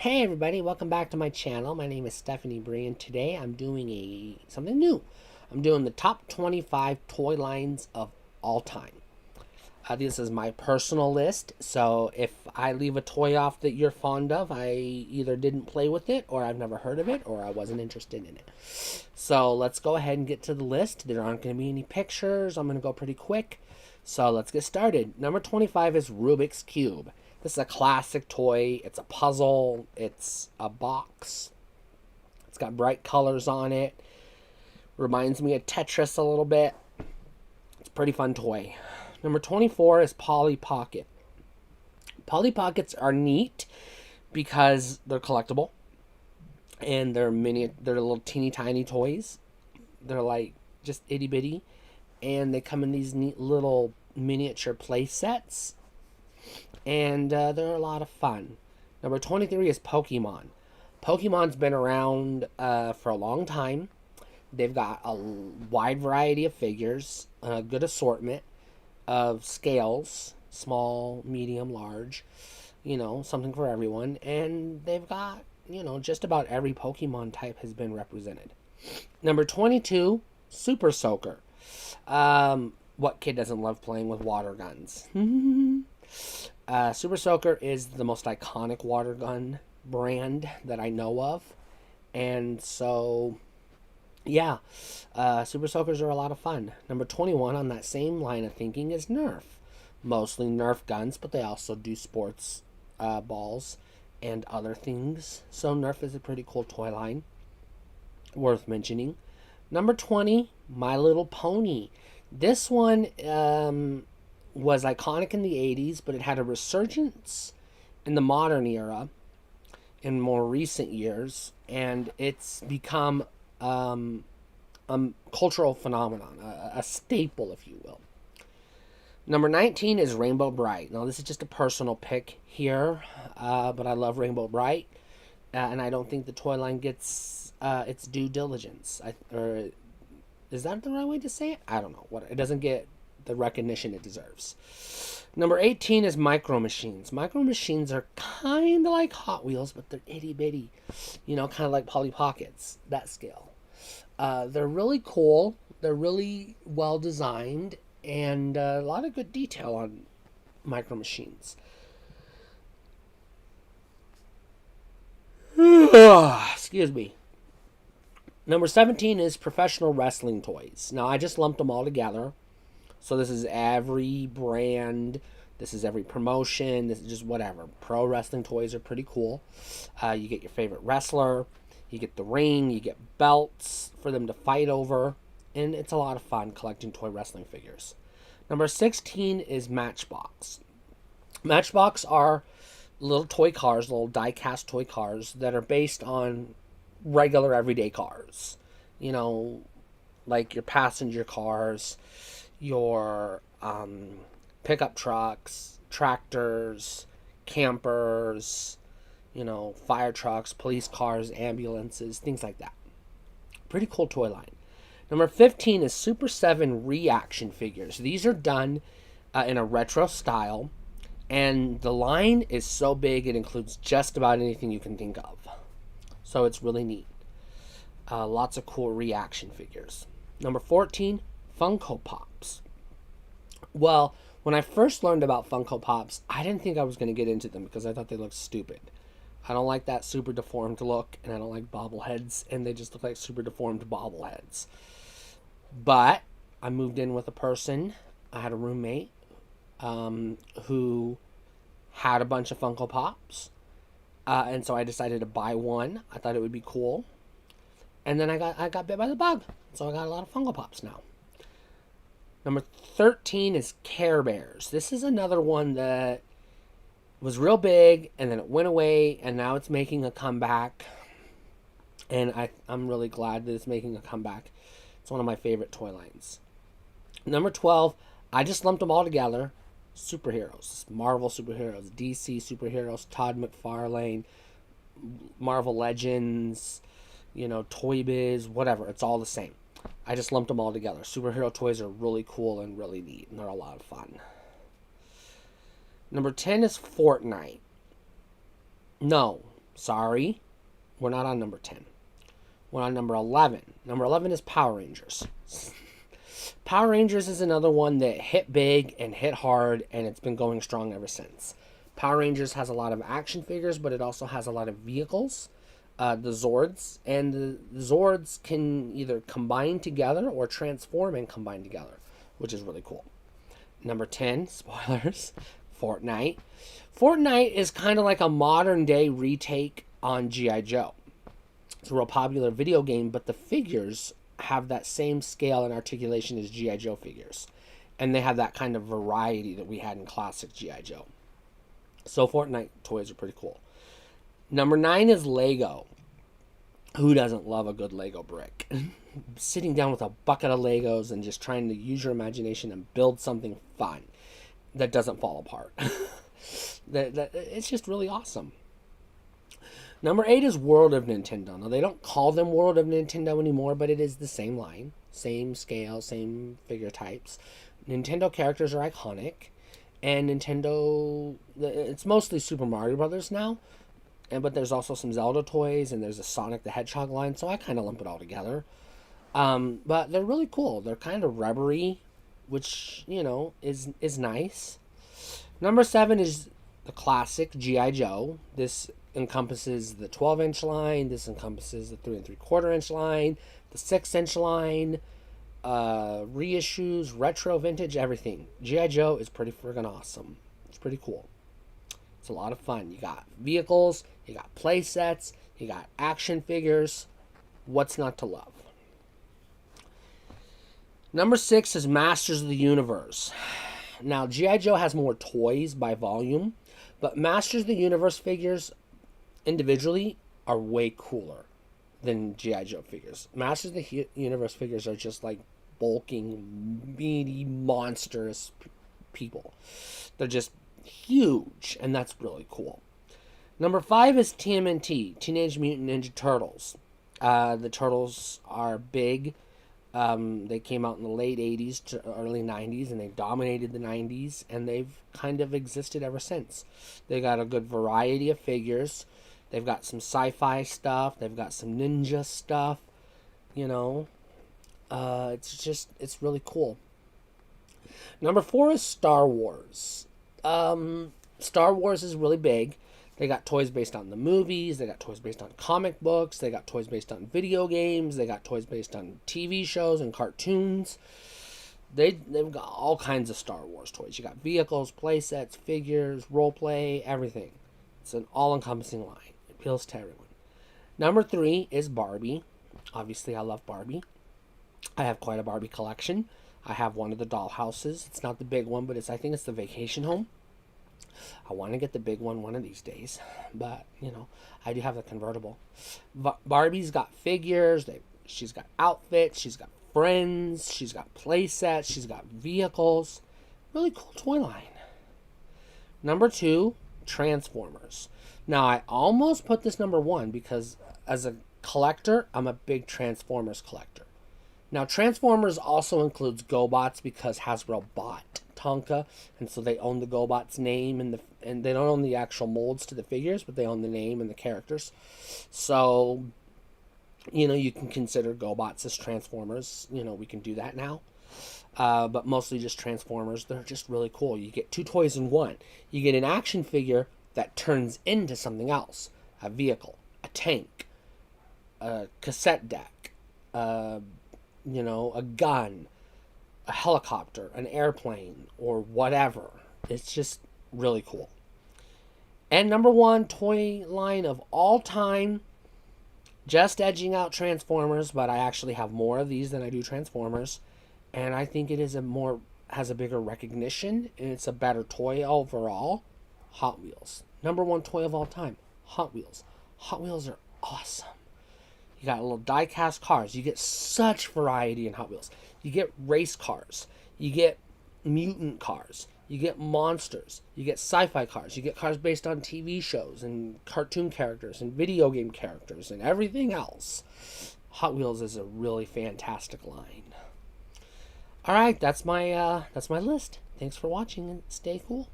Hey everybody, welcome back to my channel. My name is Stephanie Bree and today I'm doing something new. I'm doing the top 25 toy lines of all time. This is my personal list, so if I leave a toy off that you're fond of, I either didn't play with it, or I've never heard of it, or I wasn't interested in it. So let's go ahead and get to the list. There aren't going to be any pictures. I'm going to go pretty quick. So let's get started. Number 25 is Rubik's Cube. This is a classic toy. It's a puzzle. It's a box. It's got bright colors on it. Reminds me of Tetris a little bit. It's a pretty fun toy. Number 24 is Polly Pocket. Polly Pockets are neat because they're collectible and they're little teeny tiny toys. They're like just itty bitty, and they come in these neat little miniature play sets, and they're a lot of fun. Number 23 is Pokemon. Pokemon's been around for a long time. They've got a wide variety of figures, a good assortment of scales, small, medium, large, something for everyone. And they've got, just about every Pokemon type has been represented. Number 22, Super Soaker. What kid doesn't love playing with water guns? Super Soaker is the most iconic water gun brand that I know of. And so, yeah, Super Soakers are a lot of fun. Number 21 on that same line of thinking is Nerf. Mostly Nerf guns, but they also do sports balls and other things. So Nerf is a pretty cool toy line, worth mentioning. Number 20, My Little Pony. This one was iconic in the 80s, but it had a resurgence in the modern era in more recent years, and it's become a cultural phenomenon, a staple, if you will. Number 19 is Rainbow Brite. Now, this is just a personal pick here, but I love Rainbow Brite, and I don't think the toy line gets its due diligence. Or is that the right way to say it? I don't know. It doesn't get the recognition it deserves. Number 18 is Micro Machines. Micro Machines are kind of like Hot Wheels, but they're itty bitty. Kind of like Polly Pockets, that scale. They're really cool. They're really well designed, and a lot of good detail on Micro Machines. Excuse me. Number 17 is Professional Wrestling Toys. Now, I just lumped them all together. So this is every brand, this is every promotion, this is just whatever. Pro wrestling toys are pretty cool. You get your favorite wrestler, you get the ring, you get belts for them to fight over, and it's a lot of fun collecting toy wrestling figures. Number 16 is Matchbox. Matchbox are little toy cars, little die-cast toy cars that are based on regular everyday cars. Like your passenger cars, your pickup trucks, tractors, campers, fire trucks, police cars, ambulances, things like that. Pretty cool toy line. Number 15 is Super 7 reaction figures. These are done in a retro style, and the line is so big it includes just about anything you can think of. So it's really neat. Lots of cool reaction figures. Number 14, Funko Pops. Well, when I first learned about Funko Pops, I didn't think I was going to get into them because I thought they looked stupid. I don't like that super deformed look, and I don't like bobbleheads, and they just look like super deformed bobbleheads. But I moved in with a person. I had a roommate who had a bunch of Funko Pops, and so I decided to buy one. I thought it would be cool. And then I got bit by the bug, so I got a lot of Funko Pops now. Number 13 is Care Bears. This is another one that was real big, and then it went away, and now it's making a comeback. And I'm really glad that it's making a comeback. It's one of my favorite toy lines. Number 12, I just lumped them all together. Superheroes. Marvel superheroes. DC superheroes. Todd McFarlane. Marvel Legends. Toy Biz. Whatever. It's all the same. I just lumped them all together. Superhero toys are really cool and really neat, and they're a lot of fun. Number 10 is Fortnite. No, Sorry, we're not on number 10. We're on number 11. Number 11 is Power Rangers. Power Rangers is another one that hit big and hit hard, and it's been going strong ever since. Power Rangers has a lot of action figures, but it also has a lot of vehicles. The Zords, and the Zords can either combine together or transform and combine together, which is really cool. Number 10, spoilers, Fortnite. Fortnite is kind of like a modern day retake on G.I. Joe. It's a real popular video game, but the figures have that same scale and articulation as G.I. Joe figures. And they have that kind of variety that we had in classic G.I. Joe. So Fortnite toys are pretty cool. Number 9 is Lego. Who doesn't love a good Lego brick? Sitting down with a bucket of Legos and just trying to use your imagination and build something fun that doesn't fall apart. It's just really awesome. Number 8 is World of Nintendo. Now, they don't call them World of Nintendo anymore, but it is the same line. Same scale, same figure types. Nintendo characters are iconic. And Nintendo, it's mostly Super Mario Brothers now. But there's also some Zelda toys, and there's a Sonic the Hedgehog line, so I kind of lump it all together. But they're really cool. They're kind of rubbery, which, is nice. Number 7 is the classic G.I. Joe. This encompasses the 12-inch line. This encompasses the 3 3/4-inch line, the 6-inch line, reissues, retro, vintage, everything. G.I. Joe is pretty friggin' awesome. It's pretty cool. It's a lot of fun. You got vehicles, you got play sets, you got action figures. What's not to love? Number 6 is Masters of the Universe. Now, G.I. Joe has more toys by volume, but Masters of the Universe figures individually are way cooler than G.I. Joe figures. Masters of the Universe figures are just like bulking, meaty, monstrous people. They're just huge, and that's really cool. Number 5 is TMNT, Teenage Mutant Ninja Turtles. The Turtles are big. They came out in the late 80s to early 90s, and they dominated the 90s, and they've kind of existed ever since. They got a good variety of figures. They've got some sci-fi stuff. They've got some ninja stuff. It's really cool. Number 4 is Star Wars. Star Wars is really big. They got toys based on the movies. They got toys based on comic books. They got toys based on video games. They got toys based on TV shows and cartoons. They've got all kinds of Star Wars toys. You got vehicles, play sets, figures, role play, everything. It's an all-encompassing line. It appeals to everyone. Number 3 is Barbie. Obviously, I love Barbie. I have quite a Barbie collection. I have one of the dollhouses. It's not the big one, but I think it's the vacation home. I want to get the big one of these days, but I do have the convertible. Barbie's got figures. She's got outfits. She's got friends. She's got play sets. She's got vehicles. Really cool toy line. Number 2, Transformers. Now, I almost put this number 1 because as a collector, I'm a big Transformers collector. Now, Transformers also includes GoBots because Hasbro bought Tonka, and so they own the GoBots name, and they don't own the actual molds to the figures, but they own the name and the characters. So, you can consider GoBots as Transformers. We can do that now. But mostly just Transformers. They're just really cool. You get 2 toys in one. You get an action figure that turns into something else. A vehicle, a tank, a cassette deck, a gun, a helicopter, an airplane, or whatever. It's just really cool. And number 1 toy line of all time, just edging out Transformers, but I actually have more of these than I do Transformers. And I think it is has a bigger recognition, and it's a better toy overall. Hot Wheels. Number 1 toy of all time, Hot Wheels. Hot Wheels are awesome. You got little die-cast cars. You get such variety in Hot Wheels. You get race cars. You get mutant cars. You get monsters. You get sci-fi cars. You get cars based on TV shows and cartoon characters and video game characters and everything else. Hot Wheels is a really fantastic line. All right, that's my list. Thanks for watching, and stay cool.